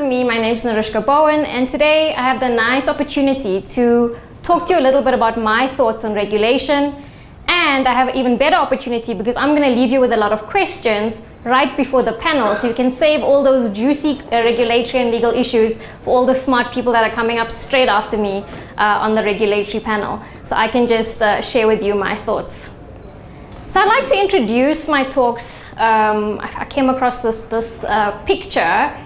me. My name is Nerushka Bowan, and today I have the nice opportunity to talk to you a little bit about my thoughts on regulation. And I have an even better opportunity because I'm going to leave you with a lot of questions right before the panel, so you can save all those juicy regulatory and legal issues for all the smart people that are coming up straight after me on the regulatory panel. So I can just share with you my thoughts. So I'd like to introduce my talks. I came across this picture,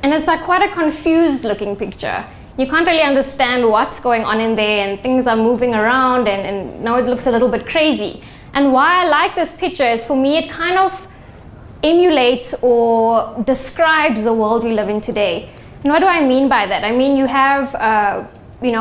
and it's like quite a confused looking picture. You can't really understand what's going on in there, and things are moving around, and now it looks a little bit crazy. And why I like this picture is, for me, it kind of emulates or describes the world we live in today. And what do I mean by that? I mean, you have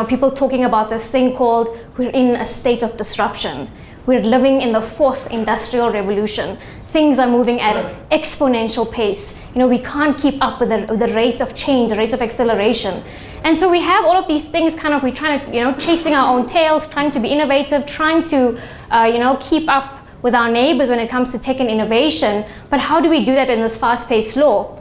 people talking about this thing called we're in a state of disruption. We're living in the fourth industrial revolution. Things are moving at an exponential pace. We can't keep up with the rate of change, the rate of acceleration. And so we have all of these things we're trying to, chasing our own tails, trying to be innovative, trying to, keep up with our neighbors when it comes to tech and innovation. But how do we do that in this fast-paced law?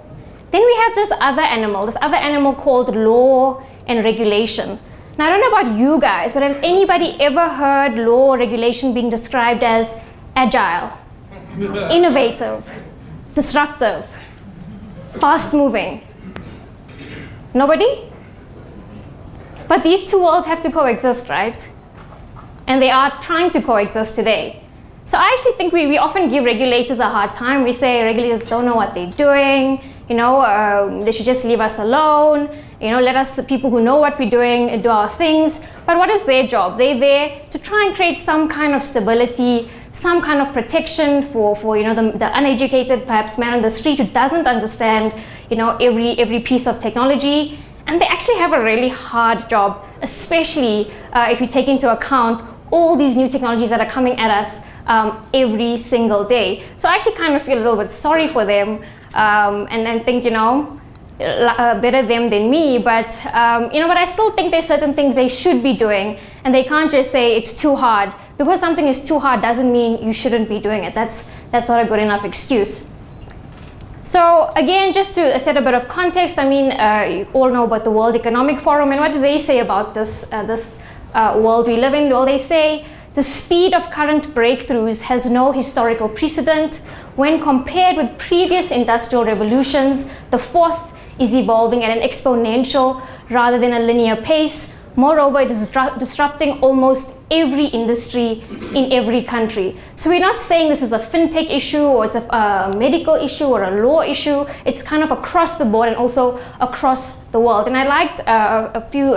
Then we have this other animal called law and regulation. Now, I don't know about you guys, but has anybody ever heard law or regulation being described as agile, innovative, disruptive, fast-moving? Nobody? But these two worlds have to coexist, right? And they are trying to coexist today. So I actually think we often give regulators a hard time. We say regulators don't know what they're doing. They should just leave us alone. Let us, the people who know what we're doing, do our things. But what is their job? They're there to try and create some kind of stability, some kind of protection for the uneducated, perhaps man on the street who doesn't understand, every piece of technology. And they actually have a really hard job, especially if you take into account all these new technologies that are coming at us every single day. So I actually kind of feel a little bit sorry for them, and think, better them than me. But but I still think there's certain things they should be doing, and they can't just say it's too hard. Because something is too hard doesn't mean you shouldn't be doing it. That's not a good enough excuse. So again, just to set a bit of context, you all know about the World Economic Forum, and what do they say about this world we live in? Well, they say the speed of current breakthroughs has no historical precedent. When compared with previous industrial revolutions, the fourth is evolving at an exponential rather than a linear pace. Moreover, it is disrupting almost every industry in every country. So we're not saying this is a fintech issue, or it's a medical issue, or a law issue. It's kind of across the board and also across the world. And I liked a few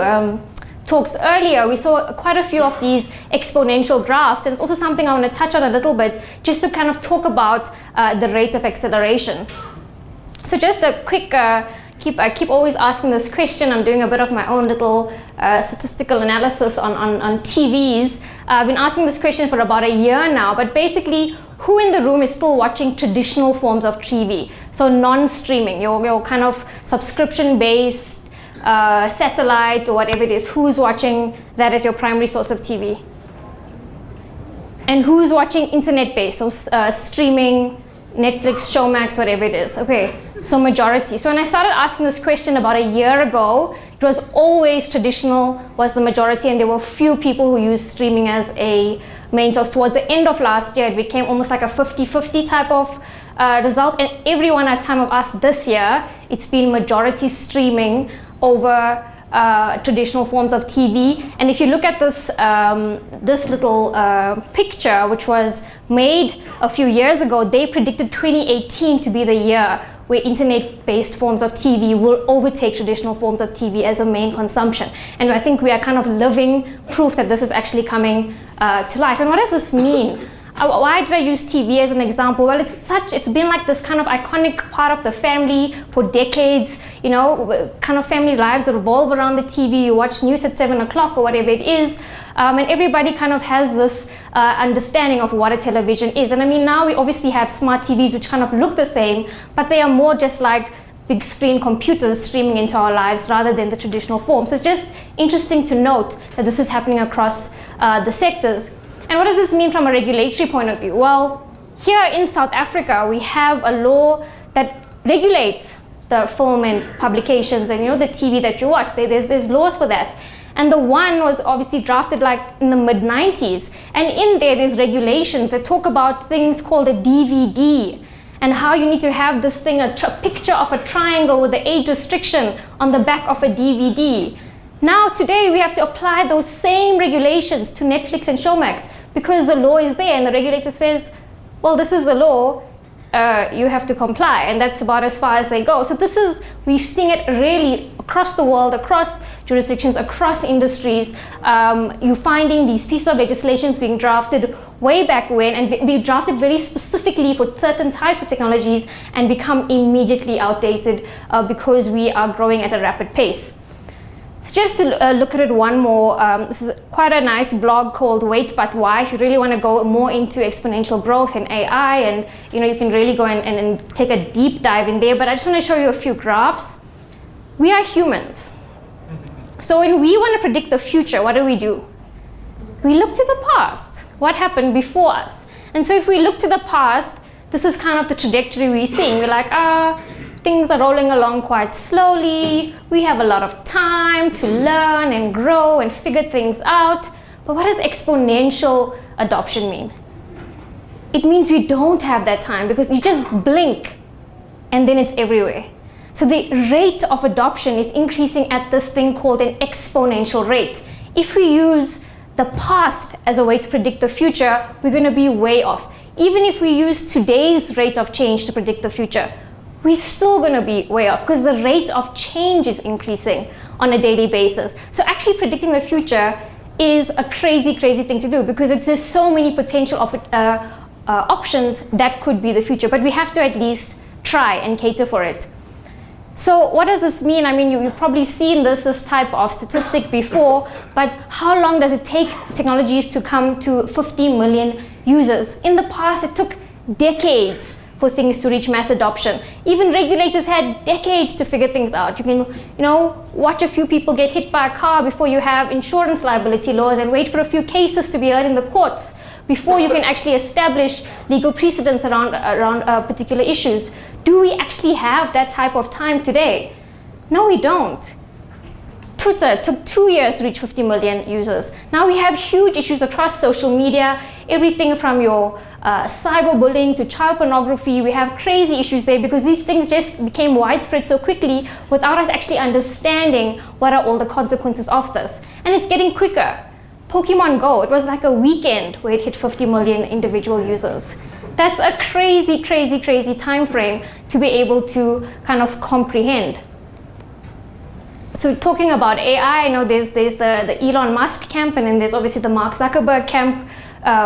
talks earlier. We saw quite a few of these exponential graphs, and it's also something I want to touch on a little bit, just to kind of talk about the rate of acceleration. So just a quick, I keep always asking this question. I'm doing a bit of my own little statistical analysis on TVs. I've been asking this question for about a year now, but basically, who in the room is still watching traditional forms of TV? So non-streaming, your kind of subscription-based, satellite or whatever it is. Who's watching that as your primary source of TV? And who's watching internet-based, so streaming, Netflix, Showmax, whatever it is? Okay, so majority. So when I started asking this question about a year ago, it was always traditional was the majority, and there were few people who used streaming as a main source. Towards the end of last year, it became almost like a 50-50 type of result, and every one time I've asked this year, it's been majority streaming over traditional forms of TV. And if you look at this little picture, which was made a few years ago, they predicted 2018 to be the year where internet-based forms of TV will overtake traditional forms of TV as a main consumption. And I think we are kind of living proof that this is actually coming to life. And what does this mean? Why did I use TV as an example? Well, it's been like this kind of iconic part of the family for decades. Kind of family lives that revolve around the TV. You watch news at 7 o'clock or whatever it is. And everybody kind of has this understanding of what a television is. And now we obviously have smart TVs which kind of look the same, but they are more just like big screen computers streaming into our lives rather than the traditional form. So it's just interesting to note that this is happening across the sectors. And what does this mean from a regulatory point of view? Well, here in South Africa, we have a law that regulates the film and publications and the TV that you watch. There's laws for that. And the one was obviously drafted like in the mid-90s. And in there's regulations that talk about things called a DVD and how you need to have this thing, a picture of a triangle with the age restriction on the back of a DVD. Now today we have to apply those same regulations to Netflix and Showmax because the law is there and the regulator says, well, this is the law, you have to comply, and that's about as far as they go. So we've seen it really across the world, across jurisdictions, across industries. You're finding these pieces of legislation being drafted way back when and be drafted very specifically for certain types of technologies and become immediately outdated because we are growing at a rapid pace. So just to look at it one more, this is quite a nice blog called Wait But Why. If you really want to go more into exponential growth and AI, and you can really go and take a deep dive in there, but I just want to show you a few graphs. We are humans. So when we want to predict the future, what do? We look to the past. What happened before us? And so if we look to the past, this is kind of the trajectory we're seeing. We're like, things are rolling along quite slowly. We have a lot of time to learn and grow and figure things out. But what does exponential adoption mean? It means we don't have that time because you just blink and then it's everywhere. So the rate of adoption is increasing at this thing called an exponential rate. If we use the past as a way to predict the future, we're going to be way off. Even if we use today's rate of change to predict the future, we're still going to be way off because the rate of change is increasing on a daily basis. So actually predicting the future is a crazy, crazy thing to do because there's so many potential options that could be the future, but we have to at least try and cater for it. So what does this mean? I mean, you've probably seen this type of statistic before, but how long does it take technologies to come to 50 million users? In the past, it took decades for things to reach mass adoption. Even regulators had decades to figure things out. You can, watch a few people get hit by a car before you have insurance liability laws and wait for a few cases to be heard in the courts before you can actually establish legal precedents around particular issues. Do we actually have that type of time today? No, we don't. Twitter took 2 years to reach 50 million users. Now we have huge issues across social media, everything from your cyberbullying to child pornography. We have crazy issues there because these things just became widespread so quickly without us actually understanding what are all the consequences of this. And it's getting quicker. Pokemon Go, it was like a weekend where it hit 50 million individual users. That's a crazy, crazy, crazy time frame to be able to kind of comprehend. So talking about AI, I know there's the Elon Musk camp, and then there's obviously the Mark Zuckerberg camp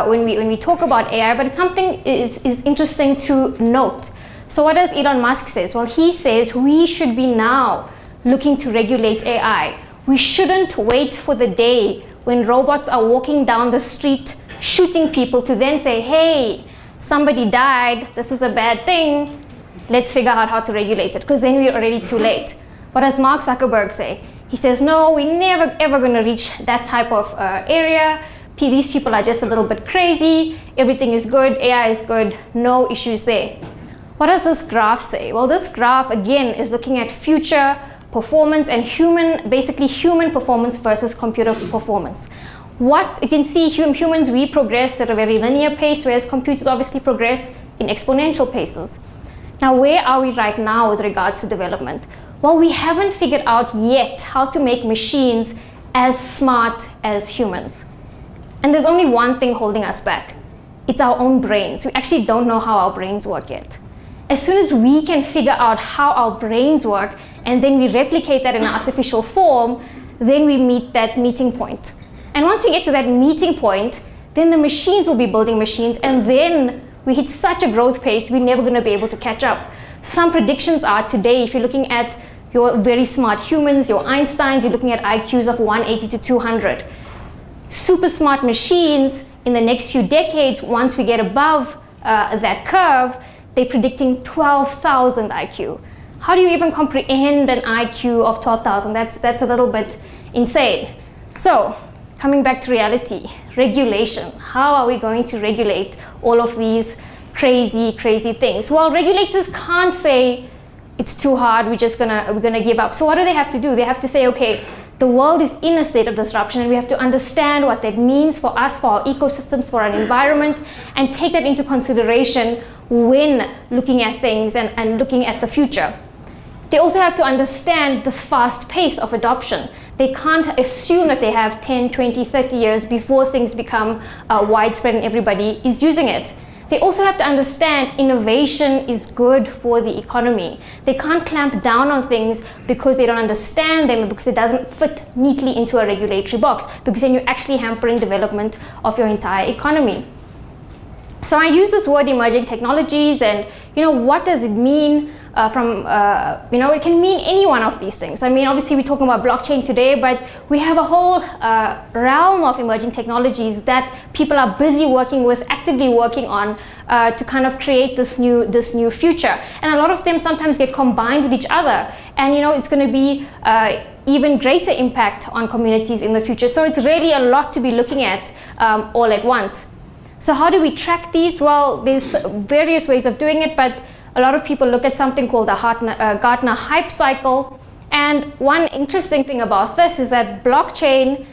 when we talk about AI, but it's something is interesting to note. So what does Elon Musk say? Well, he says we should be now looking to regulate AI. We shouldn't wait for the day when robots are walking down the street shooting people to then say, hey, somebody died, this is a bad thing, let's figure out how to regulate it, because then we're already too late. What does Mark Zuckerberg say? He says, no, we're never ever going to reach that type of area. These people are just a little bit crazy. Everything is good. AI is good. No issues there. What does this graph say? Well, this graph, again, is looking at future performance and basically human performance versus computer performance. What you can see, humans, we progress at a very linear pace, whereas computers obviously progress in exponential paces. Now, where are we right now with regards to development? Well, we haven't figured out yet how to make machines as smart as humans. And there's only one thing holding us back. It's our own brains. We actually don't know how our brains work yet. As soon as we can figure out how our brains work, and then we replicate that in an artificial form, then we meet that meeting point. And once we get to that meeting point, then the machines will be building machines, and then we hit such a growth pace, we're never going to be able to catch up. Some predictions are today, if you're looking at your very smart humans, your Einsteins, you're looking at IQs of 180 to 200. Super smart machines, in the next few decades, once we get above that curve, they're predicting 12,000 IQ. How do you even comprehend an IQ of 12,000? That's a little bit insane. So, coming back to reality, regulation. How are we going to regulate all of these crazy, crazy things? Well, regulators can't say, it's too hard, we're gonna give up. So what do they have to do? They have to say, okay, the world is in a state of disruption and we have to understand what that means for us, for our ecosystems, for our environment, and take that into consideration when looking at things and looking at the future. They also have to understand this fast pace of adoption. They can't assume that they have 10, 20, 30 years before things become widespread and everybody is using it. They also have to understand innovation is good for the economy. They can't clamp down on things because they don't understand them, because it doesn't fit neatly into a regulatory box, because then you're actually hampering development of your entire economy. So I use this word emerging technologies, and what does it mean? It can mean any one of these things. I mean, obviously we're talking about blockchain today, but we have a whole realm of emerging technologies that people are busy actively working on to kind of create this new future. And a lot of them sometimes get combined with each other. And it's going to be even greater impact on communities in the future. So it's really a lot to be looking at all at once. So how do we track these? Well, there's various ways of doing it, but a lot of people look at something called the Gartner hype cycle. And one interesting thing about this is that blockchain,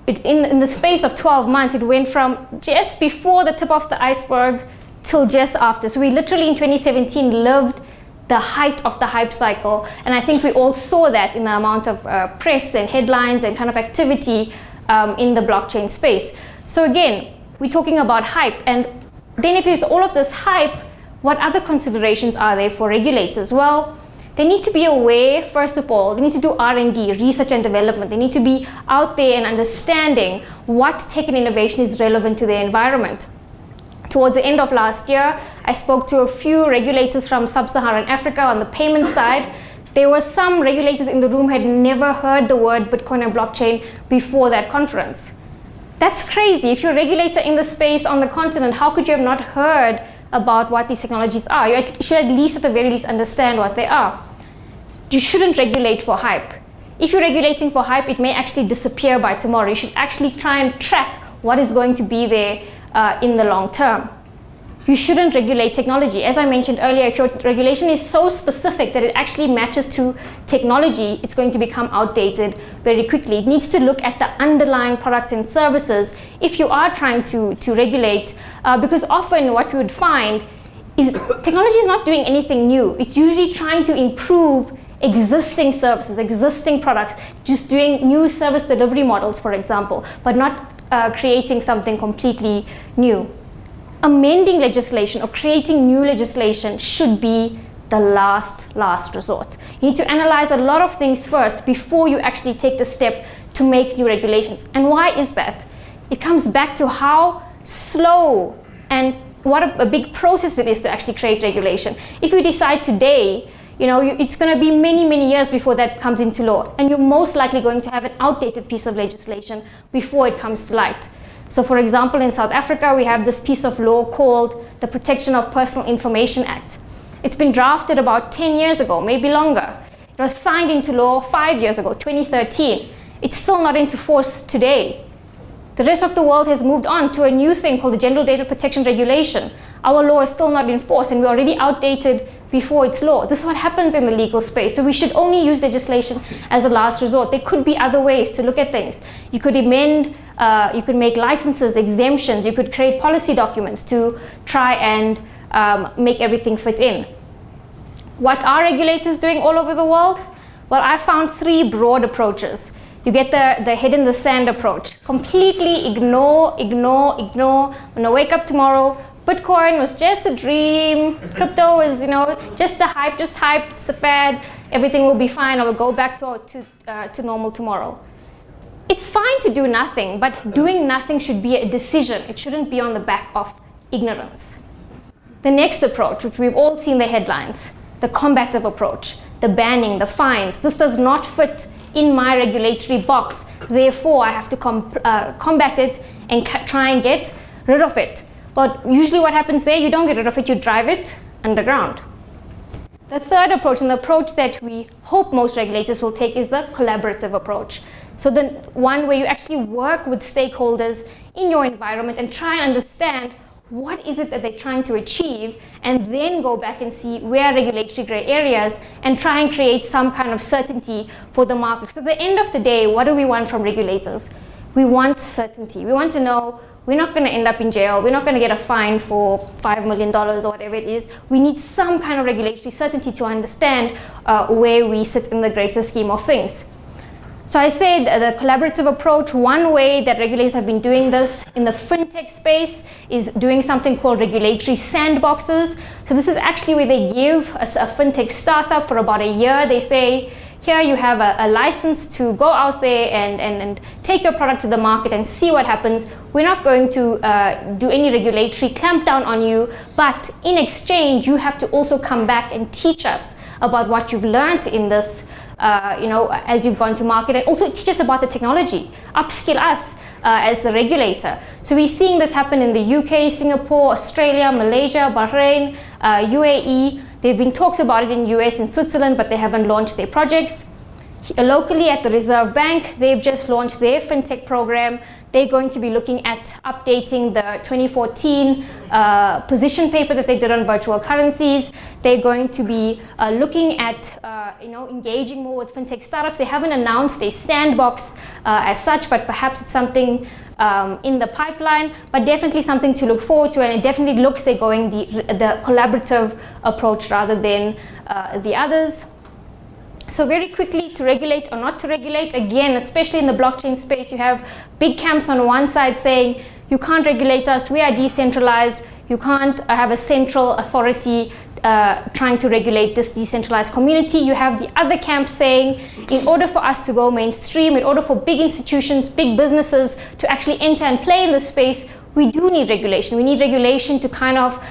in the space of 12 months, it went from just before the tip of the iceberg till just after. So we literally in 2017 lived the height of the hype cycle. And I think we all saw that in the amount of press and headlines and kind of activity in the blockchain space. So again, we're talking about hype. And then if there's all of this hype, what other considerations are there for regulators? Well, they need to be aware, first of all, they need to do R&D, research and development. They need to be out there and understanding what tech and innovation is relevant to their environment. Towards the end of last year, I spoke to a few regulators from sub-Saharan Africa on the payment side. There were some regulators in the room who had never heard the word Bitcoin and blockchain before that conference. That's crazy. If you're a regulator in the space on the continent, how could you have not heard about what these technologies are? You should at least, at the very least, understand what they are. You shouldn't regulate for hype. If you're regulating for hype, it may actually disappear by tomorrow. You should actually try and track what is going to be there in the long term. You shouldn't regulate technology. As I mentioned earlier, if your regulation is so specific that it actually matches to technology, it's going to become outdated very quickly. It needs to look at the underlying products and services if you are trying to regulate, because often what you would find is technology is not doing anything new. It's usually trying to improve existing services, existing products, just doing new service delivery models, for example, but not creating something completely new. Amending legislation or creating new legislation should be the last resort. You need to analyze a lot of things first before you actually take the step to make new regulations. And why is that? It comes back to how slow and what a big process it is to actually create regulation. If you decide today, it's going to be many years before that comes into law, and you're most likely going to have an outdated piece of legislation before it comes to light. So for example, in South Africa, we have this piece of law called the Protection of Personal Information Act. It's been drafted about 10 years ago, maybe longer. It was signed into law 5 years ago, 2013. It's still not into force today. The rest of the world has moved on to a new thing called the General Data Protection Regulation. Our law is still not in force, and we're already outdated before it's law. This is what happens in the legal space. So we should only use legislation as a last resort. There could be other ways to look at things. You could amend, you could make licenses, exemptions, you could create policy documents to try and make everything fit in. What are regulators doing all over the world? Well, I found 3 broad approaches. You get the head in the sand approach. Completely ignore. I'm gonna wake up tomorrow, Bitcoin was just a dream, crypto is, just the hype, it's a fad, everything will be fine, I will go back to normal tomorrow. It's fine to do nothing, but doing nothing should be a decision. It shouldn't be on the back of ignorance. The next approach, which we've all seen the headlines, the combative approach, the banning, the fines. This does not fit in my regulatory box. Therefore, I have to combat it and try and get rid of it. But usually what happens there, you don't get rid of it, you drive it underground. The third approach, and the approach that we hope most regulators will take, is the collaborative approach. So the one where you actually work with stakeholders in your environment and try and understand what is it that they're trying to achieve, and then go back and see where are regulatory gray areas and try and create some kind of certainty for the market. So at the end of the day, what do we want from regulators? We want certainty. We want to know we're not going to end up in jail. We're not going to get a fine for $5 million or whatever it is. We need some kind of regulatory certainty to understand where we sit in the greater scheme of things. So I said the collaborative approach, one way that regulators have been doing this in the fintech space is doing something called regulatory sandboxes. So this is actually where they give a fintech startup for about a year. They say, here you have a license to go out there and take your product to the market and see what happens. We're not going to do any regulatory clampdown on you, but in exchange, you have to also come back and teach us about what you've learned in this, as you've gone to market, and also teach us about the technology, upskill us as the regulator. So we're seeing this happen in the UK, Singapore, Australia, Malaysia, Bahrain, UAE. There have been talks about it in US and Switzerland, but they haven't launched their projects. Locally at the Reserve Bank, they've just launched their fintech program. They're going to be looking at updating the 2014 position paper that they did on virtual currencies. They're going to be looking at engaging more with fintech startups. They haven't announced a sandbox as such, but perhaps it's something in the pipeline, but definitely something to look forward to, and it definitely looks they're going the collaborative approach rather than the others. So very quickly, to regulate or not to regulate, again, especially in the blockchain space, you have big camps on one side saying, you can't regulate us, we are decentralized, you can't have a central authority trying to regulate this decentralized community. You have the other camp saying, in order for us to go mainstream, in order for big institutions, big businesses to actually enter and play in this space, we do need regulation. We need regulation to kind of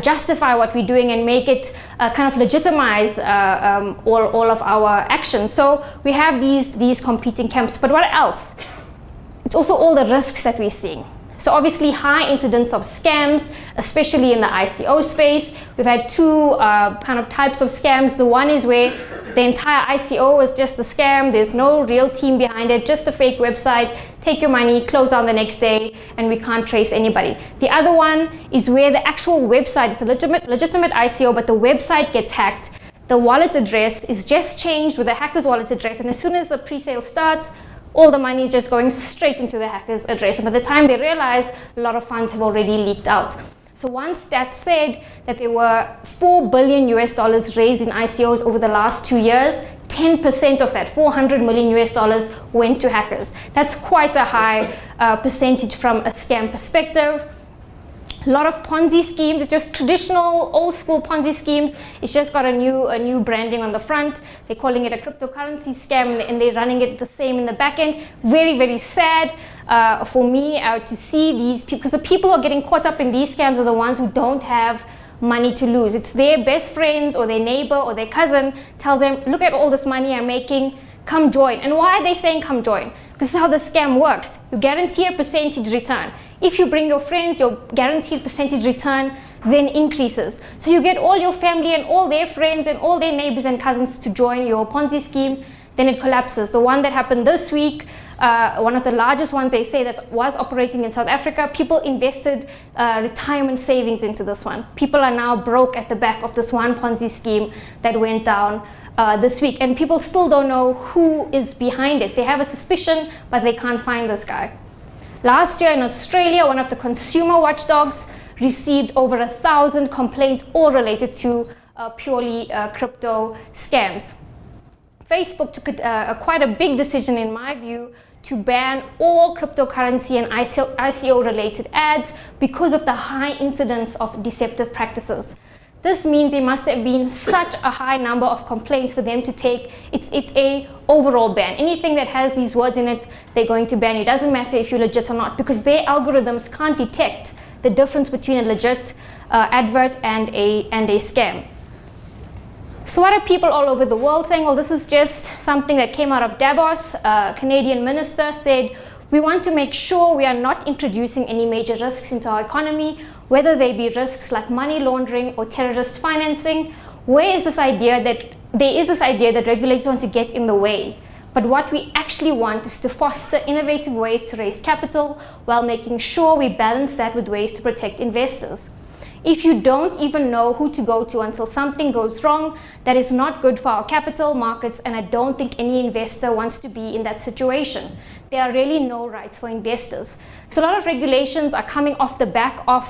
justify what we're doing and make it kind of legitimize all of our actions. So we have these competing camps. But what else? It's also all the risks that we're seeing. So obviously high incidence of scams, especially in the ICO space. We've had two kind of types of scams. The one is where the entire ICO was just a scam. There's no real team behind it, just a fake website. Take your money, close down the next day, and we can't trace anybody. The other one is where the actual website is a legitimate ICO, but the website gets hacked. The wallet address is just changed with the hacker's wallet address, and as soon as the pre-sale starts, all the money is just going straight into the hacker's address. And by the time they realize, a lot of funds have already leaked out. So one stat said that there were $4 billion raised in ICOs over the last 2 years. 10% of that, $400 million, went to hackers. That's quite a high percentage from a scam perspective. A lot of Ponzi schemes. It's just traditional, old school Ponzi schemes. It's just got a new branding on the front. They're calling it a cryptocurrency scam, and they're running it the same in the back end. Very, very sad for me to see these people, because the people who are getting caught up in these scams are the ones who don't have money to lose. It's their best friends or their neighbor or their cousin tells them, look at all this money I'm making, come join. And why are they saying come join? Because this is how the scam works. You guarantee a percentage return. If you bring your friends, your guaranteed percentage return then increases. So you get all your family and all their friends and all their neighbors and cousins to join your Ponzi scheme, then it collapses. The one that happened this week, one of the largest ones they say that was operating in South Africa, people invested retirement savings into this one. People are now broke at the back of this one Ponzi scheme that went down this week, and people still don't know who is behind it. They have a suspicion, but they can't find this guy. Last year in Australia, one of the consumer watchdogs received over 1,000 complaints, all related to purely crypto scams. Facebook took quite a big decision, in my view, to ban all cryptocurrency and ICO-related ads because of the high incidence of deceptive practices. This means there must have been such a high number of complaints for them to take. It's a overall ban. Anything that has these words in it, they're going to ban. It doesn't matter if you're legit or not, because their algorithms can't detect the difference between a legit advert and a scam. So what are people all over the world saying? Well, this is just something that came out of Davos. A Canadian minister said, we want to make sure we are not introducing any major risks into our economy, whether they be risks like money laundering or terrorist financing. There is this idea that regulators want to get in the way. But what we actually want is to foster innovative ways to raise capital while making sure we balance that with ways to protect investors. If you don't even know who to go to until something goes wrong, that is not good for our capital markets, and I don't think any investor wants to be in that situation. There are really no rights for investors. So a lot of regulations are coming off the back of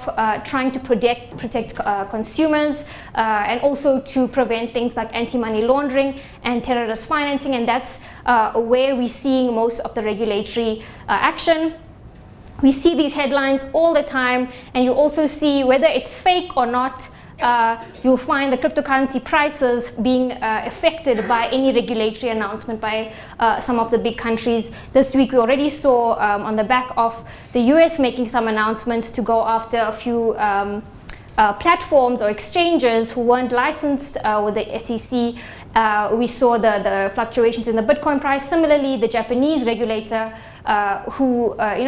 trying to protect consumers and also to prevent things like anti-money laundering and terrorist financing, and that's where we're seeing most of the regulatory action. We see these headlines all the time, and you also see whether it's fake or not, you'll find the cryptocurrency prices being affected by any regulatory announcement by some of the big countries. This week we already saw on the back of the US making some announcements to go after a few platforms or exchanges who weren't licensed with the SEC. We saw the fluctuations in the Bitcoin price. Similarly, the Japanese regulator,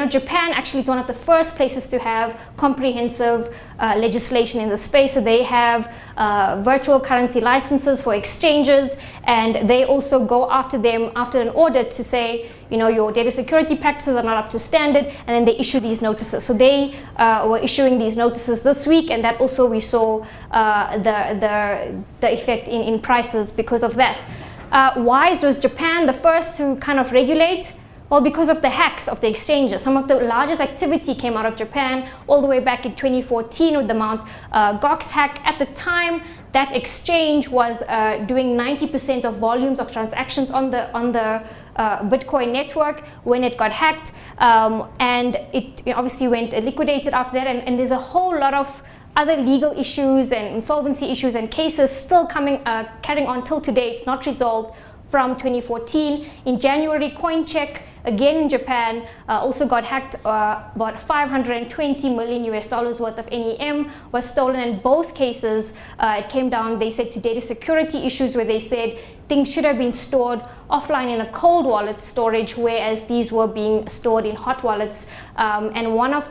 Japan actually is one of the first places to have comprehensive legislation in the space. So they have virtual currency licenses for exchanges, and they also go after them after an audit to say, your data security practices are not up to standard, and then they issue these notices. So they were issuing these notices this week, and that also we saw the effect in prices because of that. Why was Japan the first to kind of regulate? Well, because of the hacks of the exchanges. Some of the largest activity came out of Japan all the way back in 2014 with the Mt. Gox hack. At the time, that exchange was doing 90% of volumes of transactions on the Bitcoin network when it got hacked, and it obviously went liquidated after that. And there's a whole lot of other legal issues and insolvency issues and cases still carrying on till today. It's not resolved from 2014. In January, CoinCheck, again in Japan, also got hacked. About $520 million worth of NEM was stolen. In both cases, it came down, they said, to data security issues, where they said things should have been stored offline in a cold wallet storage, whereas these were being stored in hot wallets. And one of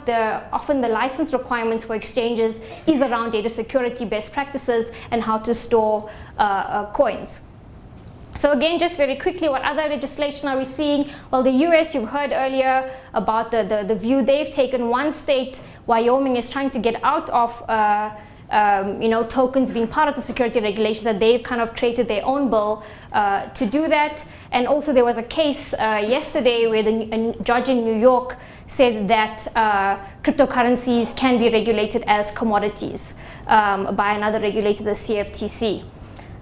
often the license requirements for exchanges is around data security best practices and how to store coins. So again, just very quickly, what other legislation are we seeing? Well, the US, you've heard earlier about the view they've taken. One state, Wyoming, is trying to get out of tokens being part of the security regulations, that they've kind of created their own bill to do that. And also there was a case yesterday where a judge in New York said that cryptocurrencies can be regulated as commodities by another regulator, the CFTC.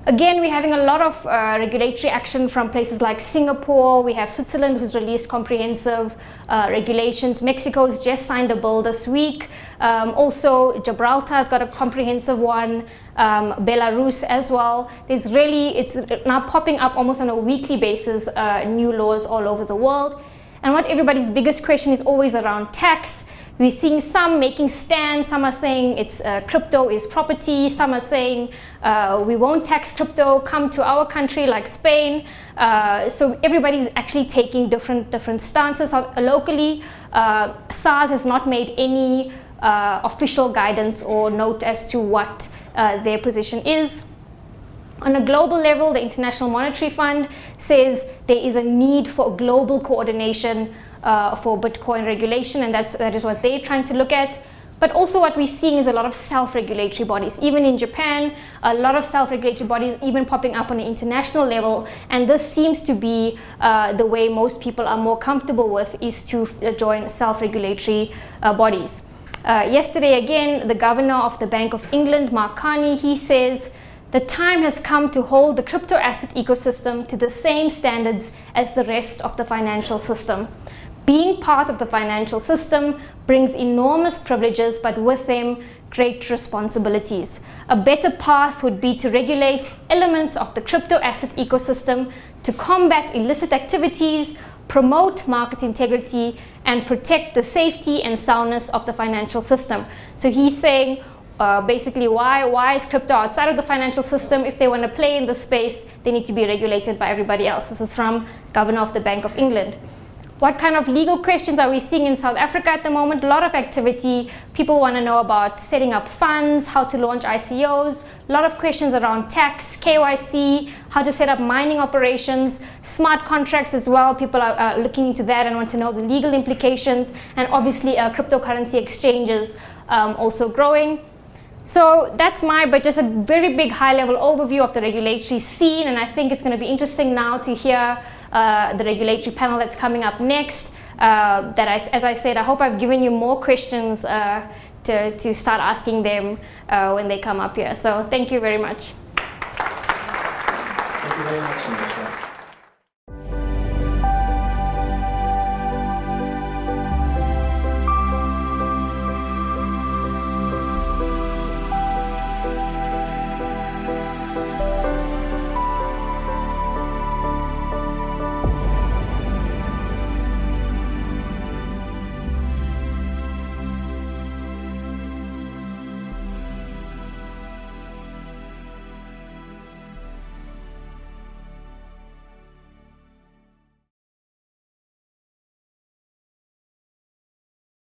Again, we're having a lot of regulatory action from places like Singapore. We have Switzerland, who's released comprehensive regulations. Mexico's just signed a bill this week. Also, Gibraltar's got a comprehensive one. Belarus as well. It's now popping up almost on a weekly basis, new laws all over the world. And what everybody's biggest question is always around tax. We're seeing some making stands. Some are saying it's crypto is property. Some are saying we won't tax crypto. Come to our country, like Spain. So everybody's actually taking different stances. Locally, SARS has not made any official guidance or note as to what their position is. On a global level, the International Monetary Fund says there is a need for global coordination for Bitcoin regulation, and that is what they're trying to look at. But also what we're seeing is a lot of self-regulatory bodies. Even in Japan, a lot of self-regulatory bodies even popping up on an international level, and this seems to be the way most people are more comfortable with, is to join self-regulatory bodies. Yesterday again, the governor of the Bank of England, Mark Carney, he says, the time has come to hold the crypto asset ecosystem to the same standards as the rest of the financial system. Being part of the financial system brings enormous privileges, but with them, great responsibilities. A better path would be to regulate elements of the crypto asset ecosystem to combat illicit activities, promote market integrity, and protect the safety and soundness of the financial system. So he's saying, basically, why is crypto outside of the financial system? If they want to play in the space, they need to be regulated by everybody else. This is from Governor of the Bank of England. What kind of legal questions are we seeing in South Africa at the moment? A lot of activity. People want to know about setting up funds, how to launch ICOs. A lot of questions around tax, KYC, how to set up mining operations, smart contracts as well. People are looking into that and want to know the legal implications. And obviously cryptocurrency exchanges also growing. So that's but just a very big high-level overview of the regulatory scene, and I think it's going to be interesting now to hear the regulatory panel that's coming up next. As I said, I hope I've given you more questions to start asking them when they come up here. So thank you very much. Thank you very much, Nerushka.